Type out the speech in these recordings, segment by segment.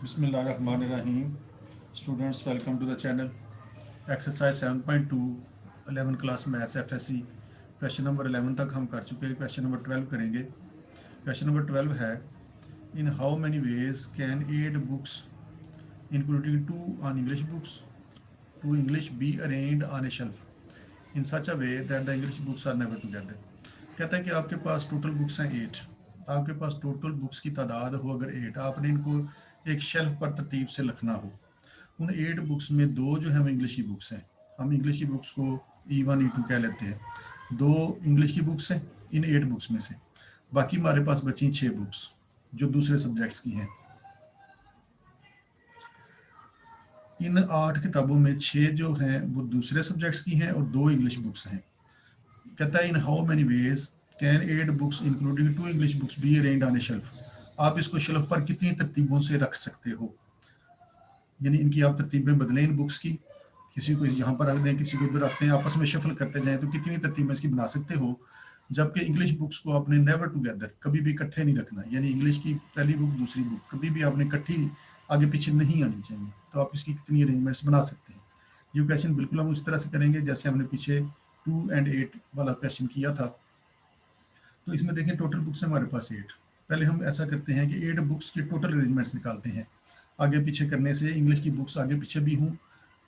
Bismillahirrahmanirrahim. Students, welcome to the channel. Exercise 7.2 11 class maths FSC question number 11 तक हम कर चुके हैं. क्वेश्चन नंबर 12 करेंगे. क्वेश्चन नंबर 12 है, in how many ways can 8 books including 2 on English books to English be arranged on a shelf in such a way that the English books are never together. कहता है कि आपके पास total books हैं 8. आपके पास total books की तादाद हो अगर 8, आपने इनको एक शेल्फ पर तरतीब से रखना हो. उन 8 बुक्स में 2 जो है वो इंग्लिश की बुक्स हैं. हम इंग्लिश की बुक्स को E1 E2 कह लेते हैं. 2 इंग्लिश की बुक्स हैं इन 8 बुक्स में से. बाकी हमारे पास बची 6 बुक्स जो दूसरे सब्जेक्ट्स की हैं. इन 8 किताबों में 6 जो हैं वो दूसरे सब्जेक्ट्स की हैं और 2 इंग्लिश बुक्स हैं. कहता है, in how many ways can 8 books including 2 English books be arranged on A shelf. आप इसको शेल्फ पर कितनी तरतीबों से रख सकते हो, यानी इनकी आप तरतीबें बदलें इन बुक्स की. किसी को यहाँ पर रख दें, किसी को इधर रखते हैं, आपस में शफल करते जाएं, तो कितनी तरतीबें इसकी बना सकते हो. जबकि इंग्लिश बुक्स को आपने नेवर टुगेदर, कभी भी इकट्ठे नहीं रखना. यानी इंग्लिश की पहली बुक दूसरी बुक कभी भी आपने इकट्ठी आगे पीछे नहीं आनी चाहिए. तो आप इसकी कितनी अरेंजमेंट्स बना सकते हैं. ये क्वेश्चन बिल्कुल हम उस तरह से करेंगे जैसे हमने पीछे 2 and 8 वाला क्वेश्चन किया था. तो इसमें देखें टोटल बुक्स हमारे पास 8. पहले हम ऐसा करते हैं कि 8 बुक्स के टोटल अरेंजमेंट्स निकालते हैं. आगे पीछे करने से इंग्लिश की बुक्स आगे पीछे भी हूँ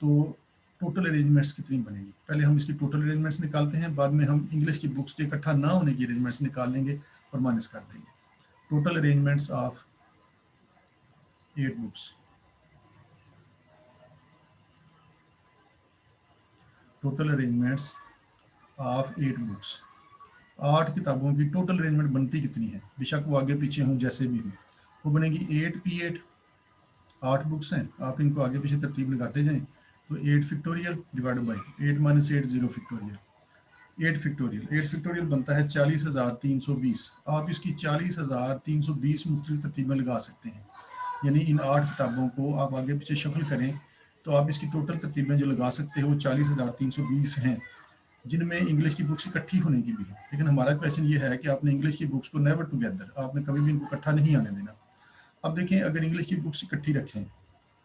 तो टोटल अरेंजमेंट्स कितनी बनेगी. पहले हम इसकी टोटल अरेंजमेंट्स निकालते हैं, बाद में हम इंग्लिश की बुक्स के इकट्ठा ना होने की अरेंजमेंट्स निकाल लेंगे और माइनस कर देंगे. Total arrangements of 8 books. Total arrangements of 8 books. 8 किताबों की टोटल अरेंजमेंट बनती कितनी है, बेशक वो आगे पीछे हूँ जैसे भी हूँ, वो बनेगी 8P8. 8 बुक्स हैं, आप इनको आगे पीछे तरतीब लगाते जाएं तो 8 factorial divided by 8 minus 8 0 factorial. 8 factorial बनता है 40,320. आप इसकी 40,320 मुख्तलिफ तरतीबें लगा सकते हैं. यानी इन 8 किताबों को आप आगे पीछे शफल करें तो आप इसकी टोटल तरतीबें जो लगा सकते हो 40,320 हैं, जिनमें इंग्लिश की बुक्स इकट्ठी होने की भी है. लेकिन हमारा क्वेश्चन ये है कि आपने इंग्लिश की बुक्स को नेवर टुगेदर, आपने कभी भी इनको इकट्ठा नहीं आने देना. अब देखें, अगर इंग्लिश की बुक्स इकट्ठी रखें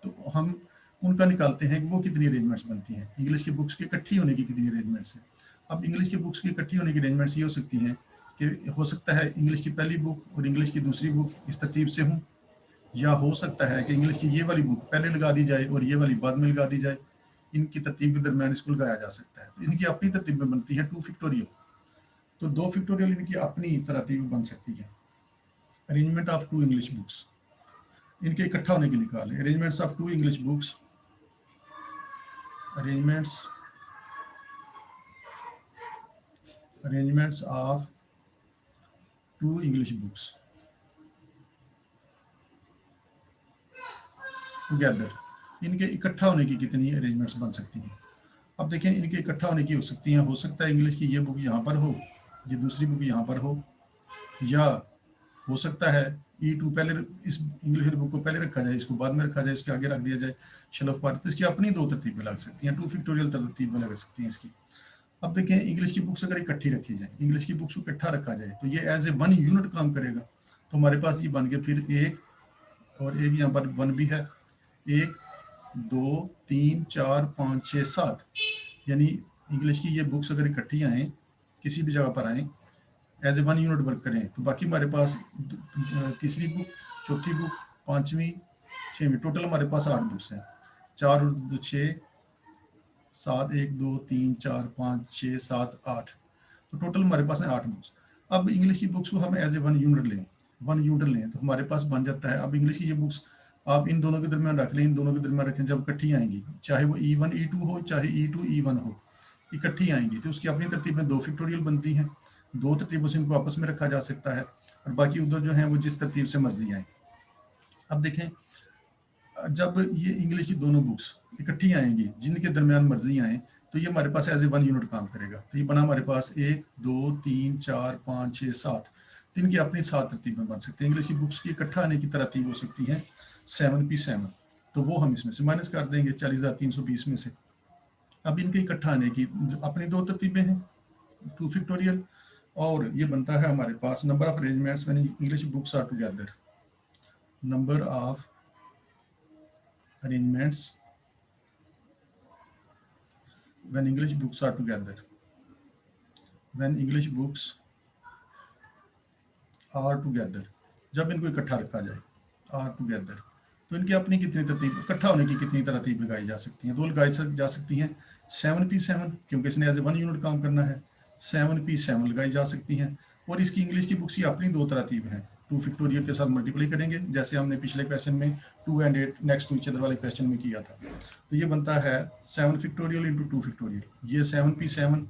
तो हम उनका निकालते हैं कि वो कितनी अरेंजमेंट्स बनती हैं. इंग्लिश की बुक्स की इकट्ठी होने की कितनी अरेंजमेंट्स हैं. अब इंग्लिश की बुक्स की इकट्ठी होने की अरेंजमेंट्स ये हो सकती हैं कि हो सकता है इंग्लिश की पहली बुक और इंग्लिश की दूसरी बुक इस तरतीब से हों, या हो सकता है कि इंग्लिश की ये वाली बुक पहले लगा दी जाए और ये वाली बाद में लगा दी जाए. इनकी तरतीब के दरमियान इसको लगाया जा सकता है. तो इनकी अपनी तरतीबें बनती हैं 2 फैक्टोरियल. तो 2 फैक्टोरियल इनकी अपनी तरतीब बन सकती है. अरेंजमेंट ऑफ 2 इंग्लिश बुक्स, इनके इकट्ठा होने की निकालें. Arrangements of 2 English books. Arrangements of 2 English books together. इनके इकट्ठा होने की कितनी अरेंजमेंट्स बन सकती हैं. अब देखें, इनके इकट्ठा होने की हो सकती हैं, हो सकता है इंग्लिश की ये बुक यहाँ पर हो, ये दूसरी बुक यहाँ पर हो, या हो सकता है E2 पहले, इस इंग्लिश बुक को पहले रखा जाए, इसको बाद में रखा जाए, इसके आगे रख दिया जाए शेल्फ पर. तो इसकी अपनी 2 तरतीबें लग सकती हैं, 2 फैक्टोरियल तरतीबें लग सकती हैं इसकी. अब देखें, इंग्लिश की बुक्स अगर इकट्ठी रखी जाए, इंग्लिश की बुक्स को इकट्ठा रखा जाए तो ये एज ए 1 यूनिट काम करेगा. तो हमारे पास ये बन के फिर 1 और 1 यहाँ पर 1 भी है, 1 2 3 4 5 6 7. यानी इंग्लिश की ये बुक्स अगर इकट्ठी आएँ, किसी भी जगह पर आएँ, एज ए 1 यूनिट वर्क करें, तो बाकी हमारे पास तीसरी बुक, चौथी बुक, 5वीं, 6वीं, टोटल हमारे पास 8 बुक्स हैं. 4 और 2 6 7 1 2 3 4 5 6 7 8. तो टोटल हमारे पास है 8 बुक्स. अब इंग्लिश की बुक्स को हम एज ए 1 यूनिट लें तो हमारे पास बन जाता है. अब इंग्लिश की ये बुक्स आप इन दोनों के दरमियान रख लें, इन दोनों के दरमियान रखें, जब इकट्ठी आएंगी, चाहे वो E1 E2 हो, चाहे E2 E1 हो, इकट्ठी आएंगी तो उसकी अपनी तरतीब में 2 फैक्टोरियल बनती हैं. 2 तरतीबों से इनको आपस में रखा जा सकता है और बाकी उधर जो है वो जिस तरतीब से मर्जी आए. अब देखें, जब ये इंग्लिश की दोनों बुक्स इकट्ठी आएंगी जिनके दरमियान मर्जी आए तो ये हमारे पास एज ए 1 यूनिट काम करेगा. तो ये बना हमारे पास 1 2 3 4 5 6 7. तो इनकी अपनी 7 तरतीबें बन सकती हैं. इंग्लिश की बुक्स की इकट्ठा आने की तरतीब हो सकती है 7P7. तो वो हम इसमें से माइनस कर देंगे 40,320 में से. अब इनके इकट्ठा आने की अपनी 2 तरतीबें हैं 2 फैक्टोरियल, और ये बनता है हमारे पास number of arrangements when English books are together. Number of arrangements when English books are together, when English books are together, जब इनको इकट्ठा रखा जाए, आर टुगेदर, तो इनकी अपनी कितनी तरतीब, इकट्ठा होने की कितनी तरतीब लगाई जा सकती हैं? दो लगाई जा सकती हैं। 7p7, क्योंकि इसने एज ए 1 यूनिट काम करना है, 7p7 लगाई जा सकती हैं। और इसकी इंग्लिश की बुक्स की अपनी दो तरतीब हैं, 2 फैक्टोरियल के साथ मल्टीप्लाई करेंगे, जैसे हमने पिछले क्वेश्चन में 2 and 8 next to each other वाले क्वेश्चन में किया था। तो ये बनता है 7 फैक्टोरियल इंटू 2 फैक्टोरियल, ये 7p7,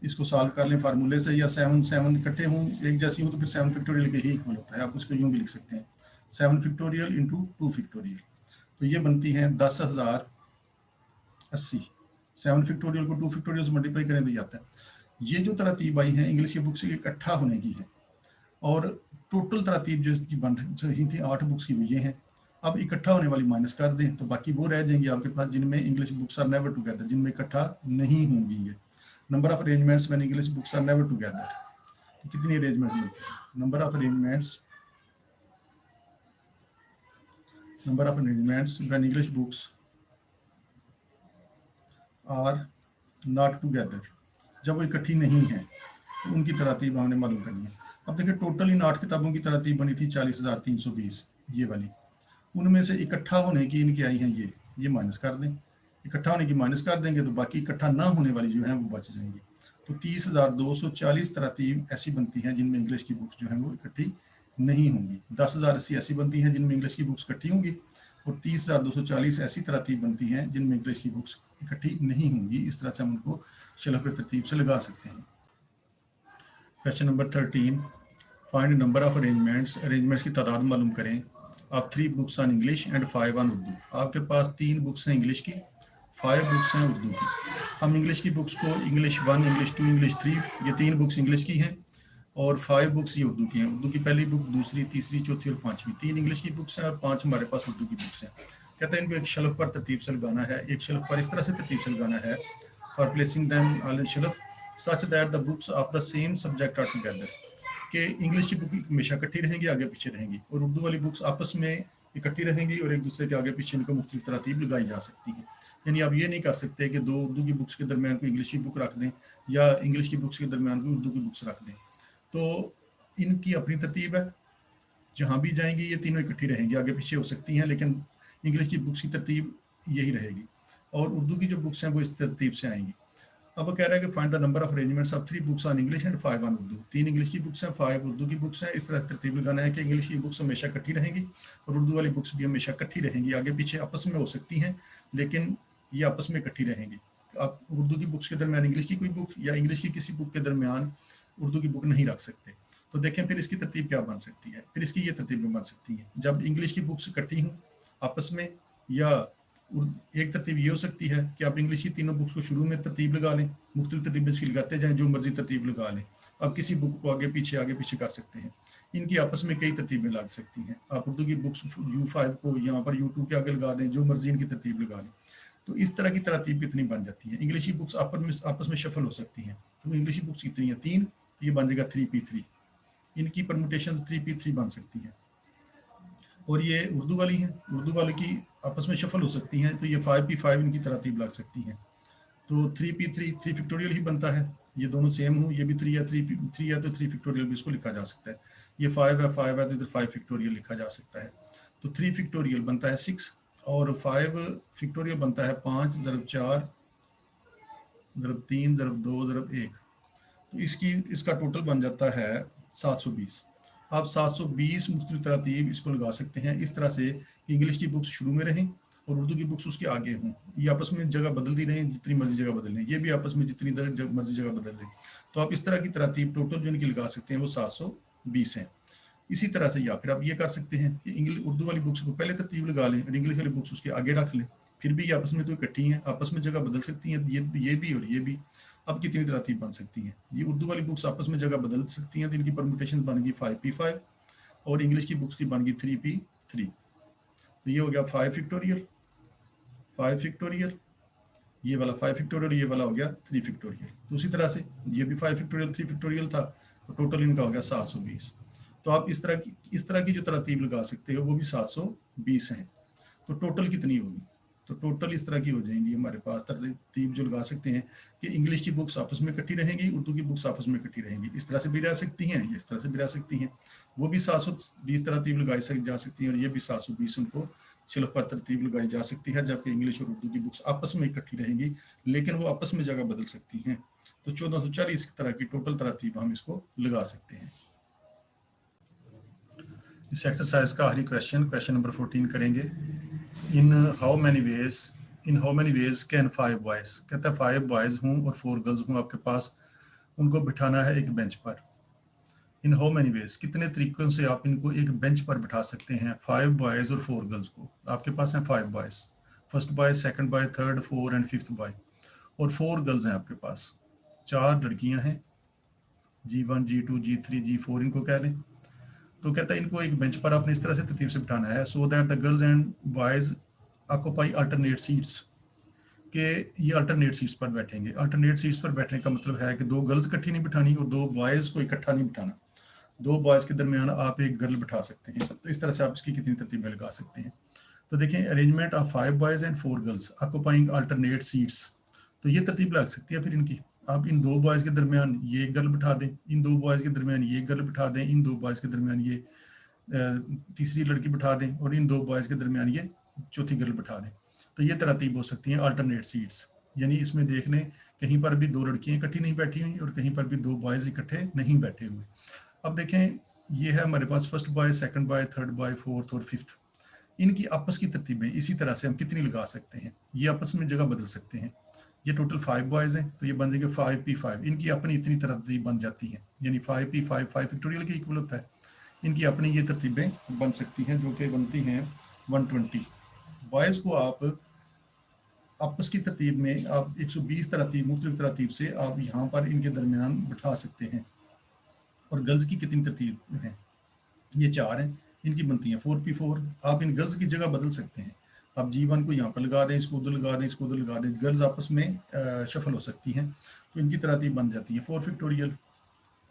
इसको सॉल्व कर लें फार्मूले से, या 7 इकट्ठे हों एक जैसी हों तो फिर 7 फैक्टोरियल के ही इक्वल होता है, आप उसको यूँ भी लिख सकते हैं 7 फैक्टोरियल इंटू 2 फैक्टोरियल। तो ये बनती है 10,080। 7 फैक्टोरियल को 2 फैक्टोरियल से मल्टीप्लाई करें तो ये आता है। ये जो तरतीब आई है इंग्लिश की बुक्स के इकट्ठा होने की है, और टोटल तरतीब जो इसकी बन रही थी 8 बुक्स की वो ये हैं। अब इकट्ठा होने वाली माइनस कर दें तो बाकी वो रह जाएंगी आपके पास जिनमें English books are never together, जिनमें इकट्ठा नहीं होंगी। ये number of arrangements when English books are never together, कितनी अरेंजमेंट्स मिलती है? Number of arrangements when English books are not together, जब वो इकट्ठी नहीं है तो उनकी तरतीब हमने मालूम करनी है। अब देखिए टोटल इन 8 किताबों की तरतीब बनी थी 40,320, ये वाली। उनमें से इकट्ठा होने की इनकी आई हैं ये माइनस कर दें, इकट्ठा होने की माइनस कर देंगे तो बाकी इकट्ठा ना होने वाली जो है वो बच जाएंगी। तो 30,240 तरतीब ऐसी बनती हैं जिनमें इंग्लिश की बुक्स जो हैं वो इकट्ठी नहीं होंगी। 10,080 ऐसी बनती हैं जिनमें इंग्लिश की बुक्स इकट्ठी होंगी, और 30,240 ऐसी तरतीब बनती हैं जिनमें इंग्लिश की बुक्स इकट्ठी नहीं होंगी। इस तरह से हम उनको शलह पे तरतीब से लगा सकते हैं। Question number 13, find number of arrangements की तादाद मालूम करें आप 3 books on English and 5 on Urdu. आपके पास 3 बुक्स हैं इंग्लिश की, 5 बुक्स हैं उर्दू की। हम इंग्लिश की बुक्स को इंग्लिश 1, इंग्लिश 2, इंग्लिश 3, ये 3 बुक्स इंग्लिश की हैं, और 5 बुक्स ये उर्दू की हैं। उर्दू की पहली बुक, दूसरी, तीसरी, चौथी और पांचवी, 3 इंग्लिश की बुक्स हैं और 5 हमारे पास उर्दू की बुक्स हैं। कहते हैं इनको एक शेल्फ पर तरतीब से लगाना है, एक शेल्फ पर इस तरह से तरतीब से लगाना है, for placing them on shelf such that the books of the same subject are together, कि इंग्लिश की बुक हमेशा इकट्ठी रहेंगी, आगे पीछे रहेंगी, और उर्दू वाली बुक्स आपस में इकट्ठी रहेंगी और एक दूसरे के आगे पीछे इनको मुख्तलिफ तरतीब लगाई जा सकती है। यानी आप ये नहीं कर सकते कि 2 उर्दू की बुक्स के दरमियान कोई इंग्लिश की बुक रख दें या इंग्लिश की बुक्स के दरमियान कोई उर्दू की बुक्स रख दें। तो इनकी अपनी तरतीब है, जहाँ भी जाएंगी ये तीनों इकट्ठी रहेंगी, आगे पीछे हो सकती हैं, लेकिन इंग्लिश की बुक्स की तरतीब यही रहेगी, और उर्दू की जो बुक्स हैं वो इस तरतीब से आएंगी। अब वो कह रहा है कि find the number of arrangements of 3 books on English and 5 on Urdu. 3 English की बुक्स हैं, 5 उर्दू की बुक्स हैं। इस तरह से तरतीब लगाना है कि इंग्लिश की बुक्स हमेशा इकट्ठी रहेंगी और उर्दू वाली बुक्स भी हमेशा इकट्ठी रहेंगी, आगे पीछे आपस में हो सकती हैं लेकिन ये आपस में इकट्ठी रहेंगी। आप उर्दू की बुक्स के दरमियान इंग्लिश की कोई बुक या इंग्लिश की किसी बुक के दरमियान उर्दू की बुक नहीं रख सकते। तो देखें फिर इसकी तरतीब क्या बन सकती है। फिर इसकी ये तरतीब बन सकती है, जब इंग्लिश की बुक्स इकट्ठी हों आपस में, या एक तरतीब ये हो सकती है कि आप इंग्लिश की तीनों बुक्स को शुरू में तरतीब लगा लें, मुख्तलिफ तरतीब इसकी लगाते जाएं, जो मर्जी तरतीब लगा लें। आप किसी बुक को आगे पीछे कर सकते हैं, इनकी आपस में कई तरतीबें लग सकती हैं। आप उर्दू की बुक्स U5 को यहाँ पर U2 के आगे लगा दें, जो मर्जी इनकी तरतीब लगा लें। तो इस तरह की तरतीब कितनी बन जाती है। इंग्लिश की बुक्स आपस में शफल हो सकती हैं। तो इंग्लिश की बुक्स कितनी है? 3, ये बन जाएगा 3p3। इनकी परमुटेशन 3p3 बन सकती है। और ये उर्दू वाली हैं, उर्दू वाली की आपस में शफल हो सकती हैं, तो ये 5p5 इनकी तरतीब लग सकती हैं। तो 3p3 3 फैक्टोरियल ही बनता है, ये दोनों सेम हो, ये भी 3 है, 3 है तो 3 फैक्टोरियल भी इसको लिखा जा सकता है। ये 5 है तो इधर 5 फैक्टोरियल लिखा जा सकता है। तो 3 फैक्टोरियल बनता है 6, और 5 फैक्टोरियल बनता है 5 × 4 × 3 × 2 × 1। तो इसका टोटल बन जाता है 720। आप 720 मुख्तलिफ तरतीब इसको लगा सकते हैं, इस तरह से इंग्लिश की बुक्स शुरू में रहें और उर्दू की बुक्स उसके आगे हों। ये आपस में जगह बदलती रहें, जितनी मर्जी जगह बदल लें, ये भी आपस में जितनी मर्जी जगह बदल लें। तो आप इस तरह की तरतीब टोटल जो इनकी लगा सकते हैं वो 720 हैं। इसी तरह से या फिर आप ये कर सकते हैं कि इंग्लिश उर्दू वाली बुक्स को पहले तरतीब लगा लें और इंग्लिश वाली बुक्स उसके आगे रख लें, फिर भी ये आपस में तो इकट्ठी हैं, आपस में जगह बदल सकती हैं, ये भी और ये भी। अब कितनी तरतीब बन सकती हैं? ये उर्दू वाली बुक्स आपस में जगह बदल सकती हैं, तो इनकी परमुटेशन बन गई 5p5, और इंग्लिश की बुक्स की बन गई 3p3। तो ये हो गया 5 फैक्टोरियल, ये वाला 5 फैक्टोरियल, ये वाला हो गया 3 फैक्टोरियल। तो उसी तरह से ये भी 5 फैक्टोरियल 3 फैक्टोरियल था, तो टोटल इनका हो गया 720। तो आप इस तरह की जो तरतीब लगा सकते हो वो भी 720 हैं। तो टोटल कितनी होगी, तो टोटल इस तरह की हो जाएंगी हमारे पास तरतीब जो लगा सकते हैं कि इंग्लिश की बुक्स आपस में इकट्ठी रहेंगी, उर्दू की बुक्स आपस में इकट्ठी रहेंगी, इस तरह से भी रह सकती हैं, इस तरह से भी रह सकती हैं। वो भी 720 तरतीब लगाई जा सकती हैं और ये भी 720 उनको शेल्फ पर तरतीब लगाई जा सकती है, जबकि इंग्लिश और उर्दू की बुक्स आपस में इकट्ठी रहेंगी लेकिन वो आपस में जगह बदल सकती हैं। तो 1440 तरह की टोटल तरतीब हम इसको लगा सकते हैं। इस एक्सरसाइज का आखिरी क्वेश्चन नंबर 14 करेंगे। In how many ways can 5 boys, कहता है 5 बॉयज हूँ और 4 गर्ल्स हूँ आपके पास, उनको बिठाना है एक बेंच पर। इन हाउ मेनी वेज, कितने तरीकों से आप इनको एक बेंच पर बिठा सकते हैं, 5 बॉयज और 4 गर्ल्स को। आपके पास हैं 5 boys, first boy, second boy, third, 4 and 5th boy, और 4 गर्ल्स हैं आपके पास, 4 लड़कियां हैं, G1, G2, G3, G4 इनको कह लें। तो कहता है इनको एक बेंच पर आपने इस तरह से तरतीब से बिठाना है, so that the girls and boys occupy alternate seats, के ये अल्टरनेट सीट्स पर बैठेंगे। अल्टरनेट सीट्स पर बैठने का मतलब है कि 2 गर्ल्स इकट्ठी नहीं बिठानी और 2 बॉयज को इकट्ठा नहीं बिठाना, 2 बॉयज के दरमियान आप एक गर्ल बिठा सकते हैं। तो इस तरह से आप इसकी कितनी तरतीबें लगा सकते हैं। तो देखें, arrangement of 5 boys and 4 girls occupying alternate seats, तो ये तरतीब लग सकती है फिर इनकी। आप इन 2 बॉयज के दरमियान ये एक गर्ल बिठा दें, इन 2 बॉयज के दरमियान ये एक गर्ल बिठा दें, इन 2 बॉयज के दरमियान ये तीसरी लड़की बिठा दें और इन 2 बॉयज के दरमियान ये चौथी गर्ल बिठा दें। तो ये तरतीब हो सकती है अल्टरनेट सीट्स, यानी इसमें देख लें कहीं पर भी 2 लड़कियां इकट्ठी नहीं बैठी हुई और कहीं पर भी 2 बॉयज इकट्ठे नहीं बैठे हुए। अब देखें, ये है हमारे पास first boy, second boy, third boy, 4th और 5th, इनकी आपस की तरतीबें इसी तरह से हम कितनी लगा सकते हैं, ये आपस में जगह बदल सकते हैं। ये टोटल 5 बॉयज हैं तो ये बन जाएंगे 5P5, इनकी अपनी इतनी तरतीब बन जाती हैं, यानी 5P5 5 फैक्टोरियल के इक्वल होता है। इनकी अपनी ये तरतीबें बन सकती हैं जो कि बनती हैं 120। बॉयज़ को आप आपस की तरतीब में आप 120 तरतीब मुख्तलिफ तरतीब से आप यहाँ पर इनके दरमियान बिठा सकते हैं। और गर्ल्स की कितनी तरतीब हैं, ये 4 हैं, इनकी बनती हैं 4P4। आप इन गर्ल्स की जगह बदल सकते हैं, आप G1 को यहाँ पर लगा दें, इसको उधर लगा दें, इसको उधर लगा दें, गर्ल्स आपस में शफल हो सकती हैं, तो इनकी तरतीब बन जाती है 4 फैक्टोरियल।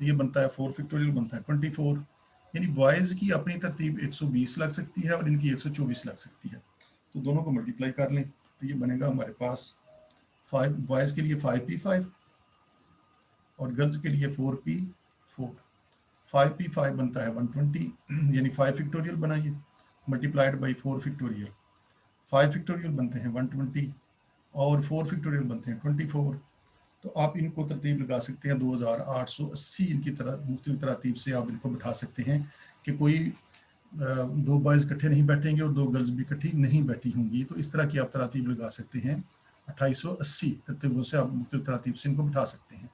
ये बनता है 4 फैक्टोरियल बनता है 24, यानी बॉयज़ की अपनी तरतीब 120 लग सकती है और इनकी 124 लग सकती है। तो दोनों को मल्टीप्लाई कर लें तो ये बनेगा हमारे पास 5 बॉयज़ के लिए 5P5 और गर्ल्स के लिए 4P4। 5P5 बनता है 120, यानी 5 फैक्टोरियल बनाइए मल्टीप्लाइड बाई 4 फैक्टोरियल, 5 फैक्टोरियल बनते हैं 120 और 4 फैक्टोरियल बनते हैं 24। तो आप इनको तरतीब लगा सकते हैं 2880 इनकी तरह मुख्तलिफ तरतीब से आप इनको बिठा सकते हैं कि कोई 2 बॉयज़ इकट्ठे नहीं बैठेंगे और 2 गर्ल्स भी इकट्ठी नहीं बैठी होंगी। तो इस तरह की आप तरतीब लगा सकते हैं, 2880 तरतीबों से आप मुख्तलिफ तरतीब से इनको बिठा सकते हैं।